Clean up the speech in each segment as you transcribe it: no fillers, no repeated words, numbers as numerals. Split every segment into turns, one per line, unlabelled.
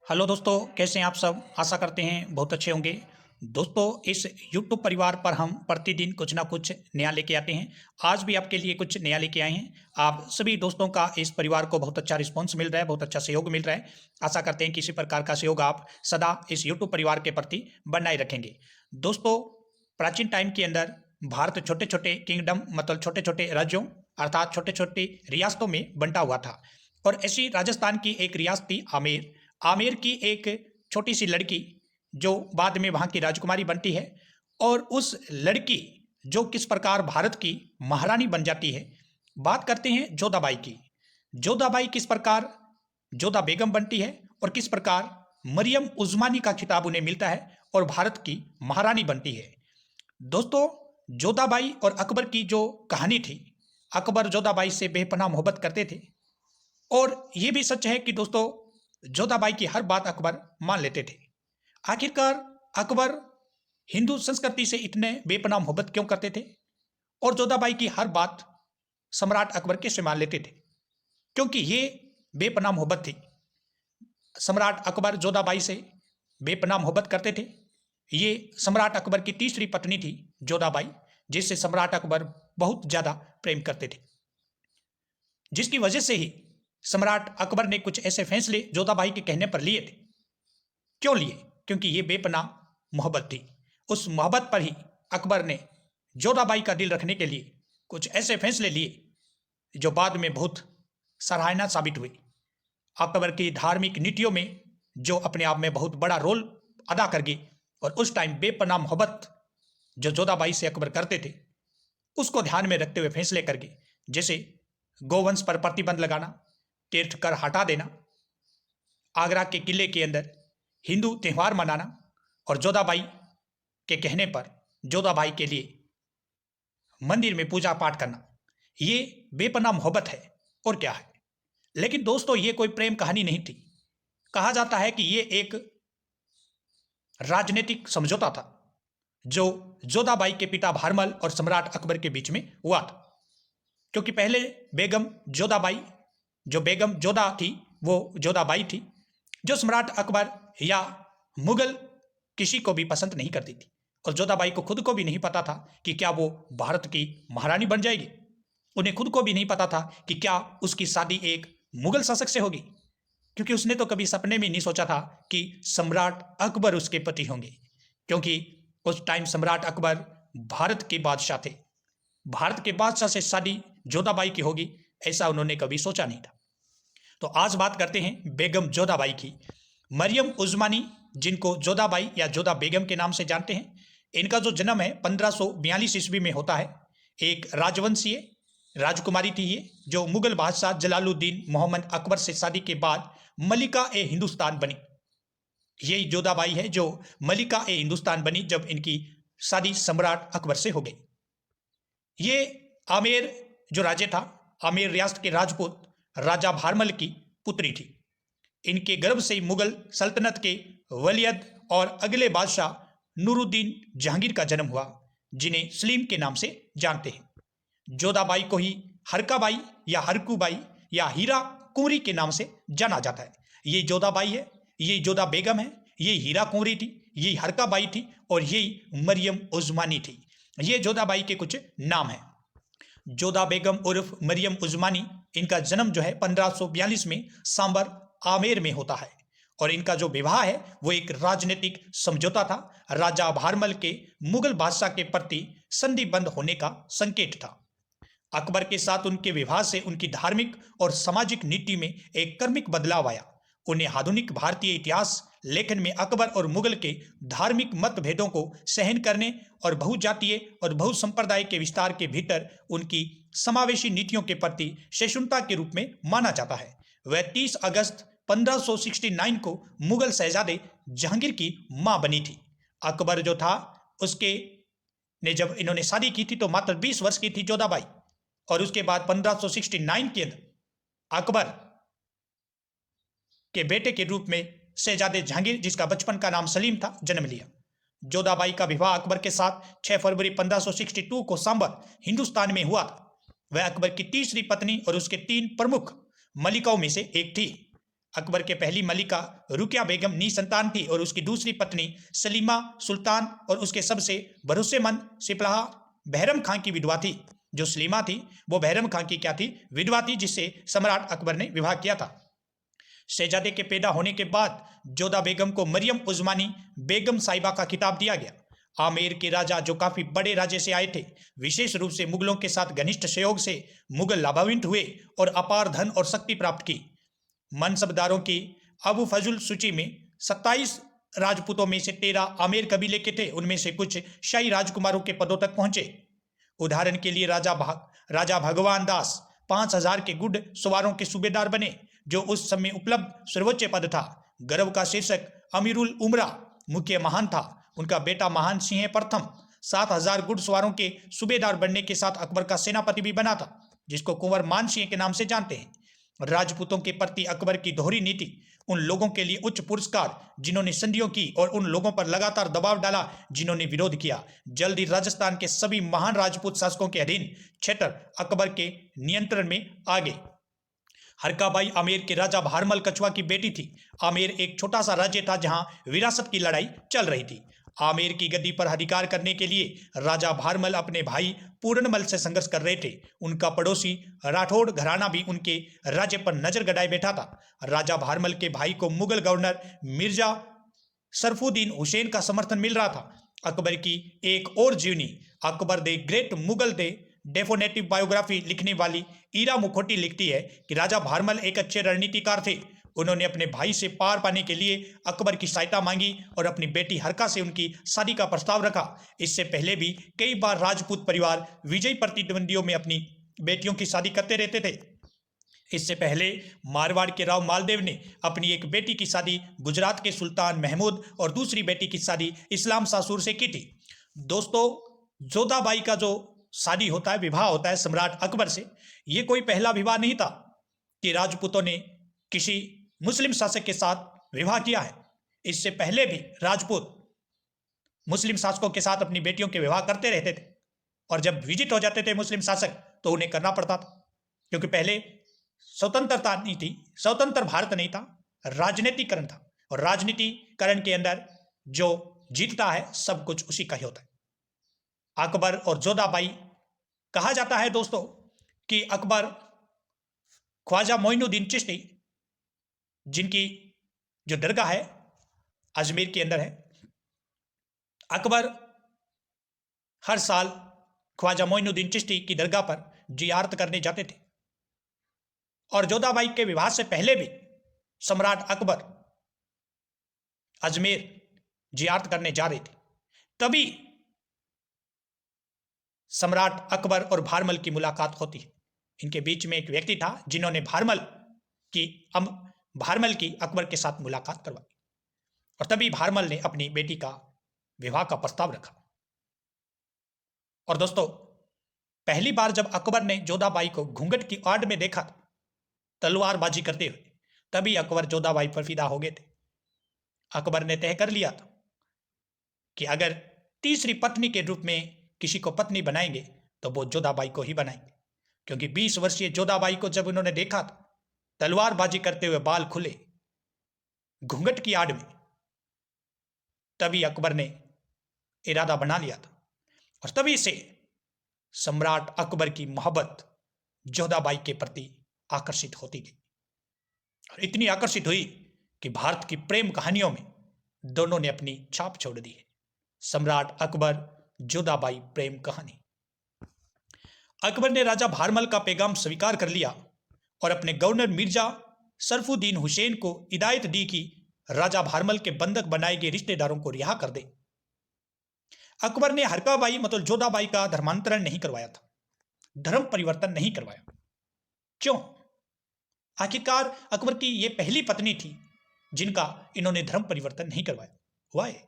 Hello दोस्तों, कैसे हैं आप सब? आशा करते हैं बहुत अच्छे होंगे। दोस्तों, इस यूट्यूब परिवार पर हम प्रतिदिन कुछ ना कुछ नया लेके आते हैं। आज भी आपके लिए कुछ नया लेके आए हैं। आप सभी दोस्तों का इस परिवार को बहुत अच्छा रिस्पॉन्स मिल रहा है, बहुत अच्छा सहयोग मिल रहा है। आशा करते हैं कि इसी प्रकार का सहयोग आप सदा इस यूट्यूब परिवार के प्रति बनाए रखेंगे। दोस्तों, प्राचीन टाइम के अंदर भारत छोटे-छोटे किंगडम मतलब छोटे-छोटे राज्यों अर्थात छोटे-छोटे रियासतों में बँटा हुआ था और ऐसी राजस्थान की एक रियासत थी आमेर। आमेर की एक छोटी सी लड़की जो बाद में वहाँ की राजकुमारी बनती है और उस लड़की जो किस प्रकार भारत की महारानी बन जाती है। बात करते हैं जोधाबाई की। जोधाबाई किस प्रकार जोधा बेगम बनती है और किस प्रकार मरियम उज़मानी का खिताब उन्हें मिलता है और भारत की महारानी बनती है। दोस्तों, जोधाबाई और अकबर की जो कहानी थी, अकबर जोधाबाई से बेपनाह मोहब्बत करते थे और ये भी सच है कि दोस्तों जोधाबाई की हर बात अकबर मान लेते थे। आखिरकार अकबर हिंदू संस्कृति से इतने बेपनाह मोहब्बत क्यों करते थे और जोधाबाई की हर बात सम्राट अकबर कैसे मान लेते थे? क्योंकि ये बेपनाह मोहब्बत थी। सम्राट अकबर जोधाबाई से बेपनाह मोहब्बत करते थे। ये सम्राट अकबर की तीसरी पत्नी थी जोधाबाई, जिससे सम्राट अकबर बहुत ज़्यादा प्रेम करते थे, जिसकी वजह से ही सम्राट अकबर ने कुछ ऐसे फैसले जोधाबाई के कहने पर लिए थे। क्यों लिए? क्योंकि ये बेपनाह मोहब्बत थी। उस मोहब्बत पर ही अकबर ने जोधाबाई का दिल रखने के लिए कुछ ऐसे फैसले लिए जो बाद में बहुत सराहनीय साबित हुए। अकबर की धार्मिक नीतियों में जो अपने आप में बहुत बड़ा रोल अदा कर गई और उस टाइम बेपनाह मोहब्बत जो जोधाबाई से अकबर करते थे उसको ध्यान में रखते हुए फैसले करके, जैसे गोवंश पर प्रतिबंध लगाना, तीर्थ कर हटा देना, आगरा के किले के अंदर हिंदू त्यौहार मनाना और जोधाबाई के कहने पर जोधाबाई के लिए मंदिर में पूजा पाठ करना, ये बेपनाह मोहब्बत है और क्या है। लेकिन दोस्तों, ये कोई प्रेम कहानी नहीं थी। कहा जाता है कि ये एक राजनीतिक समझौता था जो जोधाबाई के पिता भारमल और सम्राट अकबर के बीच में हुआ था। क्योंकि पहले बेगम जोधाबाई, जो बेगम जोधा थी वो जोधाबाई थी, जो सम्राट अकबर या मुगल किसी को भी पसंद नहीं करती थी और जोधाबाई को खुद को भी नहीं पता था कि क्या वो भारत की महारानी बन जाएगी। उन्हें खुद को भी नहीं पता था कि क्या उसकी शादी एक मुगल शासक से होगी, क्योंकि उसने तो कभी सपने में नहीं सोचा था कि सम्राट अकबर उसके पति होंगे। क्योंकि उस टाइम सम्राट अकबर भारत के बादशाह थे। भारत के बादशाह से शादी जोधाबाई की होगी ऐसा उन्होंने कभी सोचा नहीं था। तो आज बात करते हैं बेगम जोधाबाई की। मरियम उज़मानी, जिनको जोधाबाई या जोधा बेगम के नाम से जानते हैं, इनका जो जन्म है 1542 ईस्वी में होता है। एक राजवंशीय राजकुमारी थी ये, जो मुगल बादशाह जलालुद्दीन मोहम्मद अकबर से शादी के बाद मलिका ए हिंदुस्तान बनी। यही जोधाबाई है जो मलिका ए हिंदुस्तान बनी जब इनकी शादी सम्राट अकबर से हो गई। ये आमेर जो राज्य था, आमेर रियासत के राजपूत राजा भारमल की पुत्री थी। इनके गर्भ से ही मुगल सल्तनत के वलीयद और अगले बादशाह नूरुद्दीन जहांगीर का जन्म हुआ, जिन्हें सलीम के नाम से जानते हैं। जोधाबाई को ही हरकाबाई या हरकूबाई या हीरा कुंवरी के नाम से जाना जाता है। ये जोधाबाई है, ये जोधा बेगम है, ये हीरा कुंवरी थी, ये हरकाबाई थी और यही मरियम उज़मानी थी। ये जोधाबाई के कुछ नाम हैं। जोधा बेगम उर्फ मरियम उज़मानी, इनका जन्म जो है 1542 में सांबर आमेर में होता है और इनका जो विवाह है वो एक राजनीतिक समझौता था। राजा भारमल के मुगल बादशाह के प्रति संधिबद्ध होने का संकेत था। अकबर के साथ उनके विवाह से उनकी धार्मिक और सामाजिक नीति में एक क्रमिक बदलाव आया। उन्हें आधुनिक भारतीय इतिहास लेखन में अकबर और मुगल के धार्मिक मतभेदों को सहन करने और बहुजातीय और बहुसंप्रदाय के विस्तार के भीतर उनकी समावेशी नीतियों के प्रति सहिष्णुता के रूप में माना जाता है। वह 30 अगस्त 1569 को मुगल शहजादे जहांगीर की मां बनी थी। अकबर जो था उसके ने जब इन्होंने शादी की थी तो मात्र 20 वर्ष की थी जोधाबाई और उसके बाद 1569 के अंदर अकबर के बेटे के रूप में शहजादे जहांगीर, जिसका बचपन का नाम सलीम था, जन्म लिया। जोधाबाई का विवाह अकबर के साथ 6 फरवरी 1562 को सांबर हिंदुस्तान में हुआ था। वह अकबर की तीसरी पत्नी और उसके 3 प्रमुख मलिकाओं में से एक थी। अकबर के पहली मलिका रुकिया बेगम निसंतान थी और उसकी दूसरी पत्नी सलीमा सुल्तान और उसके सबसे भरोसेमंद सिपलाह बहरम खां की विधवा थी। जो सलीमा थी वो बहरम खां की क्या थी? विधवा थी, जिससे सम्राट अकबर ने विवाह किया था। शहजादे के पैदा होने के बाद जोधा बेगम को मरियम उस्मानी बेगम साहिबा का खिताब दिया गया। आमेर के राजा, जो काफी बड़े राज्य से आए थे, विशेष रूप से मुगलों के साथ घनिष्ठ सहयोग से मुगल लाभान्वित हुए और अपार धन और शक्ति प्राप्त की। मनसबदारों की अबू फजुल सूची में 27 राजपूतों में से 13 आमेर कबीले के थे। उनमें से कुछ शाही राजकुमारों के पदों तक पहुंचे। उदाहरण के लिए राजा भगवान दास 5000 के गुड सवारों के सूबेदार बने, जो उस समय उपलब्ध सर्वोच्च पद था। गर्व का शीर्षक अमीरुल उमरा मुख्य महान था। उनका बेटा महान सिंह प्रथम 7000 गुड सवारों के सूबेदार बनने के साथ अकबर का सेनापति भी बना था, जिसको कुंवर मान सिंह के नाम से जानते हैं। राजपूतों के प्रति अकबर की दोहरी नीति, उन लोगों के लिए उच्च पुरस्कार जिन्होंने संधियों की और उन लोगों पर लगातार दबाव डाला जिन्होंने विरोध किया। जल्द ही राजस्थान के सभी महान राजपूत शासकों के अधीन क्षेत्र अकबर के नियंत्रण में आ गए। हरकाबाई आमेर के राजा भारमल कछवा की बेटी थी। आमेर एक छोटा सा राज्य था जहां विरासत की लड़ाई चल रही थी। आमेर की गद्दी पर अधिकार करने के लिए राजा भारमल अपने भाई पूर्णमल से संघर्ष कर रहे थे। उनका पड़ोसी राठौड़ घराना भी उनके राज्य पर नजर गड़ाए बैठा था। राजा भारमल के भाई को मुगल गवर्नर मिर्जा सरफुद्दीन हुसैन का समर्थन मिल रहा था। अकबर की एक और जीवनी, Akbar the great Mughal the definitive biography लिखने वाली ईरा मुखोटी लिखती है कि राजा भारमल एक अच्छे रणनीतिकार थे। उन्होंने अपने भाई से पार पाने के लिए अकबर की सहायता मांगी और अपनी बेटी हरका से उनकी शादी का प्रस्ताव रखा। इससे पहले भी कई बार राजपूत परिवार विजयी प्रतिद्वंदियों में अपनी बेटियों की शादी करते रहते थे। इससे पहले मारवाड़ के राव मालदेव ने अपनी एक बेटी की शादी गुजरात के सुल्तान महमूद और दूसरी बेटी की शादी इस्लाम सासुर से की थी। दोस्तों, जोधाबाई का जो शादी होता है, विवाह होता है सम्राट अकबर से, ये कोई पहला विवाह नहीं था कि राजपूतों ने किसी मुस्लिम शासक के साथ विवाह किया है। इससे पहले भी राजपूत मुस्लिम शासकों के साथ अपनी बेटियों के विवाह करते रहते थे और जब विजिट हो जाते थे मुस्लिम शासक तो उन्हें करना पड़ता था, क्योंकि पहले स्वतंत्रता नहीं थी, स्वतंत्र भारत नहीं था, राजनीतिकरण था और राजनीतिकरण के अंदर जो जीतता है सब कुछ उसी का ही होता है। अकबर और जोधाबाई, कहा जाता है दोस्तों कि अकबर ख्वाजा मोइनुद्दीन चिश्ती, जिनकी जो दरगाह है अजमेर के अंदर है, अकबर हर साल ख्वाजा मोइनुद्दीन चिश्ती की दरगाह पर जियारत करने जाते थे और जोधाबाई के विवाह से पहले भी सम्राट अकबर अजमेर जियारत करने जा रहे थे। तभी सम्राट अकबर और भारमल की मुलाकात होती है। इनके बीच में एक व्यक्ति था जिन्होंने भारमल की अकबर के साथ मुलाकात करवाई और तभी भारमल ने अपनी बेटी का विवाह का प्रस्ताव रखा। और दोस्तों, पहली बार जब अकबर ने जोधाबाई को घूंघट की आड़ में देखा था तलवारबाजी करते हुए, तभी अकबर जोधाबाई पर फिदा हो गए थे। अकबर ने तय कर लिया था कि अगर तीसरी पत्नी के रूप में किसी को पत्नी बनाएंगे तो वो जोधाबाई को ही बनाएंगे, क्योंकि 20 वर्षीय जोधाबाई को जब उन्होंने देखा था तलवारबाजी करते हुए, बाल खुले, घूंघट की आड़ में, तभी अकबर ने इरादा बना लिया था और तभी से सम्राट अकबर की मोहब्बत जोधाबाई के प्रति आकर्षित होती गई और इतनी आकर्षित हुई कि भारत की प्रेम कहानियों में दोनों ने अपनी छाप छोड़ दी है। सम्राट अकबर जोधाबाई प्रेम कहानी। अकबर ने राजा भारमल का पैगाम स्वीकार कर लिया और अपने गवर्नर मिर्जा सरफुद्दीन हुसैन को हिदायत दी कि राजा भारमल के बंधक बनाए गए रिश्तेदारों को रिहा कर दे। अकबर ने हरकाबाई मतलब जोधाबाई का धर्मांतरण नहीं करवाया था, धर्म परिवर्तन नहीं करवाया। क्यों? आखिरकार अकबर की यह पहली पत्नी थी जिनका इन्होंने धर्म परिवर्तन नहीं करवाया। हुआ है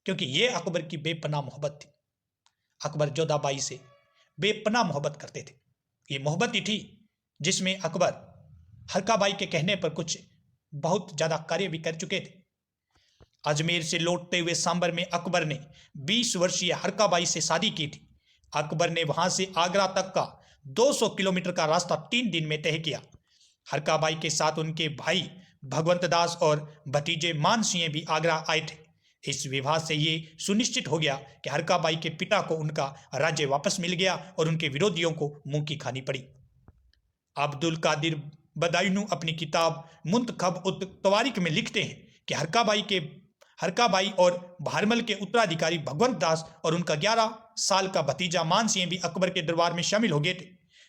क्योंकि यह अकबर की बेपनाह मोहब्बत थी। अकबर जोधाबाई से बेपनाह मोहब्बत करते थे। ये मोहब्बत ही थी जिसमें अकबर हरकाबाई के कहने पर कुछ बहुत ज्यादा कार्य भी कर चुके थे। अजमेर से लौटते हुए सांबर में अकबर ने 20 वर्षीय हरकाबाई से शादी की थी। अकबर ने वहां से आगरा तक का 200 किलोमीटर का रास्ता 3 दिन में तय किया। हरकाबाई के साथ उनके भाई भगवंत दास और भतीजे मान सिंह भी आगरा आए थे। इस विवाह से ये सुनिश्चित हो गया कि हरका बाई के पिता को उनका राज्य वापस मिल गया और उनके विरोधियों को मुंह की खानी पड़ी। अब्दुल कादिर बदायूं अपनी किताब मुंतखब उत तवारीख में लिखते हैं कि हरका बाई और भारमल के उत्तराधिकारी भगवंत दास और उनका 11 साल का भतीजा मान सिंह भी अकबर के दरबार में शामिल हो गए थे।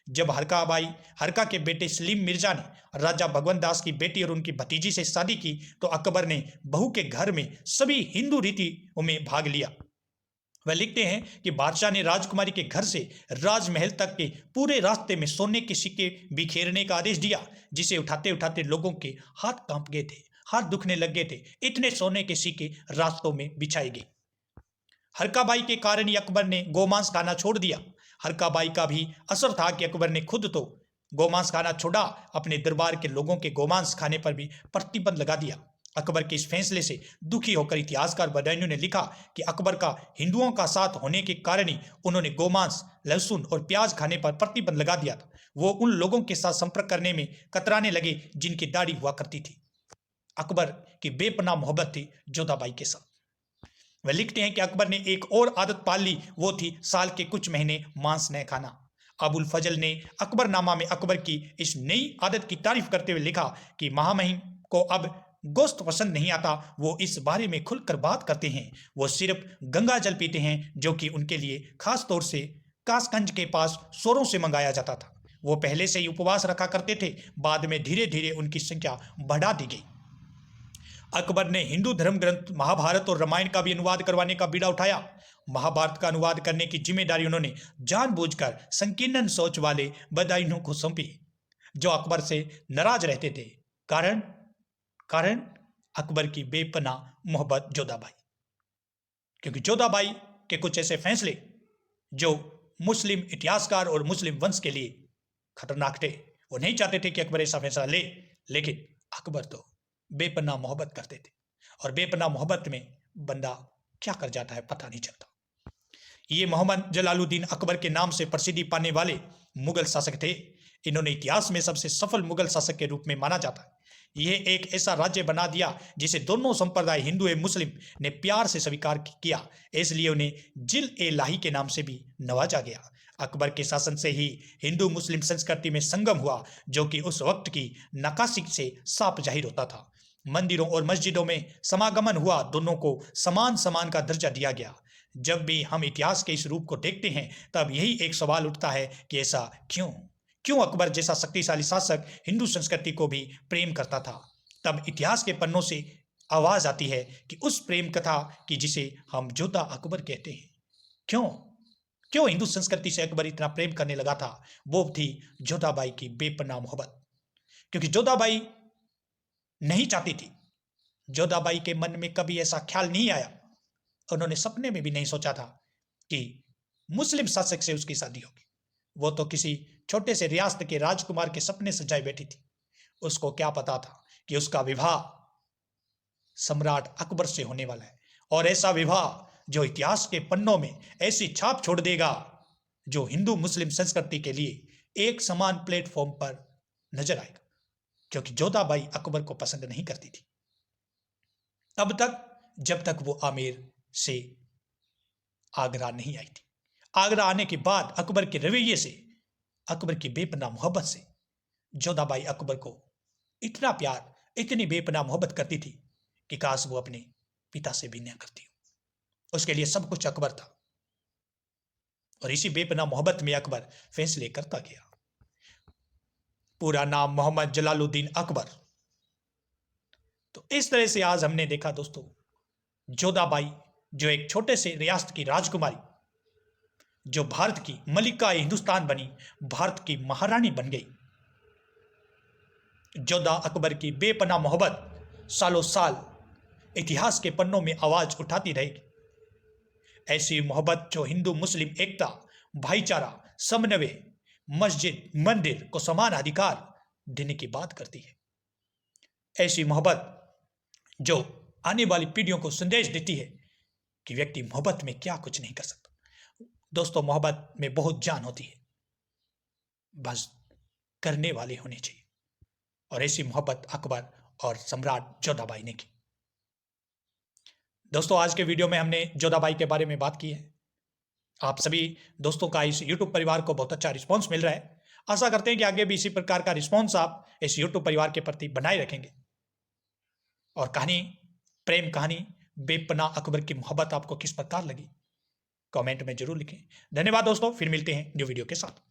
जब हरका के बेटे सलीम मिर्जा ने राजा भगवंत दास की बेटी और उनकी भतीजी से शादी की तो अकबर ने बहू के घर में सभी हिंदू रीतियों में भाग लिया। वह लिखते हैं कि बादशाह ने राजकुमारी के घर से राजमहल तक के पूरे रास्ते में सोने के सिक्के बिखेरने का आदेश दिया, जिसे उठाते उठाते लोगों के हाथ कांप गए थे, हाथ दुखने लग गए थे, इतने सोने के सिक्के रास्तों में बिछाए गए। हरका बाई के कारण ही अकबर ने गोमांस खाना छोड़ दिया। हरका बाई का भी असर था कि अकबर ने खुद तो गोमांस खाना छोड़ा, अपने दरबार के लोगों के गोमांस खाने पर भी प्रतिबंध लगा दिया। अकबर के इस फैसले से दुखी होकर इतिहासकार बदायूं ने लिखा कि अकबर का हिंदुओं का साथ होने के कारण ही उन्होंने गोमांस, लहसुन और प्याज खाने पर प्रतिबंध लगा दिया था। वो उन लोगों के साथ संपर्क करने में कतराने लगे जिनकी दाढ़ी हुआ करती थी। अकबर की बेपनाह मोहब्बत थी जोधाबाई के साथ। वह लिखते हैं कि अकबर ने एक और आदत पाल ली, वो थी साल के कुछ महीने मांस न खाना। अबुल फजल ने अकबरनामा में अकबर की इस नई आदत की तारीफ करते हुए लिखा कि महामहिम को अब गोश्त पसंद नहीं आता, वो इस बारे में खुलकर बात करते हैं। वो सिर्फ गंगा जल पीते हैं, जो कि उनके लिए खास तौर से कासगंज के पास सोरों से मंगाया जाता था। वो पहले से ही उपवास रखा करते थे, बाद में धीरे धीरे उनकी संख्या बढ़ा दी गई। अकबर ने हिंदू धर्म ग्रंथ महाभारत और रामायण का भी अनुवाद करवाने का बीड़ा उठाया। महाभारत का अनुवाद करने की जिम्मेदारी उन्होंने जानबूझकर संकीर्ण सोच वाले बदायूं को सौंपी, जो अकबर से नाराज रहते थे। कारण अकबर की बेपनाह मोहब्बत जोधाबाई, क्योंकि जोधाबाई के कुछ ऐसे फैसले जो मुस्लिम इतिहासकार और मुस्लिम वंश के लिए खतरनाक थे। वो नहीं चाहते थे कि अकबर ऐसा फैसला ले, लेकिन अकबर तो बेपनाह मोहब्बत करते थे, और बेपनाह मोहब्बत में बंदा क्या कर जाता है पता नहीं चलता। ये मोहम्मद जलालुद्दीन अकबर के नाम से प्रसिद्धि पाने वाले मुगल शासक थे। इन्होंने इतिहास में सबसे सफल मुगल शासक के रूप में माना जाता है। यह एक ऐसा राज्य बना दिया जिसे दोनों संप्रदाय हिंदू एवं मुस्लिम ने प्यार से स्वीकार किया, इसलिए उन्हें जिल-ए-लाही के नाम से भी नवाजा गया। अकबर के शासन से ही हिंदू मुस्लिम संस्कृति में संगम हुआ, जो कि उस वक्त की नक्काशी से साफ जाहिर होता था। मंदिरों और मस्जिदों में समागमन हुआ, दोनों को समान समान का दर्जा दिया गया। जब भी हम इतिहास के इस रूप को देखते हैं, तब यही एक सवाल उठता है कि ऐसा क्यों अकबर जैसा शक्तिशाली शासक हिंदू संस्कृति को भी प्रेम करता था। तब इतिहास के पन्नों से आवाज आती है कि उस प्रेम कथा की जिसे हम जोधा अकबर कहते हैं, क्यों हिंदू संस्कृति से अकबर इतना प्रेम करने लगा था, वो थी जोधाबाई की बेपनाह मोहब्बत। क्योंकि जोधाबाई नहीं चाहती थी, जोधाबाई के मन में कभी ऐसा ख्याल नहीं आया, उन्होंने सपने में भी नहीं सोचा था कि मुस्लिम शासक से उसकी शादी होगी। वो तो किसी छोटे से रियासत के राजकुमार के सपने सजाए बैठी थी। उसको क्या पता था कि उसका विवाह सम्राट अकबर से होने वाला है, और ऐसा विवाह जो इतिहास के पन्नों में ऐसी छाप छोड़ देगा, जो हिंदू मुस्लिम संस्कृति के लिए एक समान प्लेटफॉर्म पर नजर आएगा। क्योंकि जोधाबाई अकबर को पसंद नहीं करती थी तब तक, जब तक वो आमेर से आगरा नहीं आई थी। आगरा आने के बाद अकबर के रवैये से, अकबर की बेपनाह मोहब्बत से जोधाबाई अकबर को इतना प्यार, इतनी बेपनाह मोहब्बत करती थी कि काश वो अपने पिता से भी न करती हो। उसके लिए सब कुछ अकबर था, और इसी बेपनाह मोहब्बत में अकबर फैसले करता गया। पूरा नाम मोहम्मद जलालुद्दीन अकबर। तो इस तरह से आज हमने देखा दोस्तों, जोधाबाई जो एक छोटे से रियासत की राजकुमारी, जो भारत की मलिका हिंदुस्तान बनी, भारत की महारानी बन गई। जोधा अकबर की बेपनाह मोहब्बत सालों साल इतिहास के पन्नों में आवाज उठाती रहेगी। ऐसी मोहब्बत जो हिंदू मुस्लिम एकता, भाईचारा, समन्वय, मस्जिद मंदिर को समान अधिकार देने की बात करती है। ऐसी मोहब्बत जो आने वाली पीढ़ियों को संदेश देती है कि व्यक्ति मोहब्बत में क्या कुछ नहीं कर सकता। दोस्तों, मोहब्बत में बहुत जान होती है, बस करने वाले होने चाहिए। और ऐसी मोहब्बत अकबर और सम्राट जोधाबाई ने की। दोस्तों, आज के वीडियो में हमने जोधाबाई के बारे में बात की है। आप सभी दोस्तों का इस YouTube परिवार को बहुत अच्छा रिस्पॉन्स मिल रहा है। आशा करते हैं कि आगे भी इसी प्रकार का रिस्पॉन्स आप इस YouTube परिवार के प्रति बनाए रखेंगे। और कहानी, प्रेम कहानी बेपनाह अकबर की मोहब्बत आपको किस प्रकार लगी, कमेंट में जरूर लिखें। धन्यवाद दोस्तों, फिर मिलते हैं न्यू वीडियो के साथ।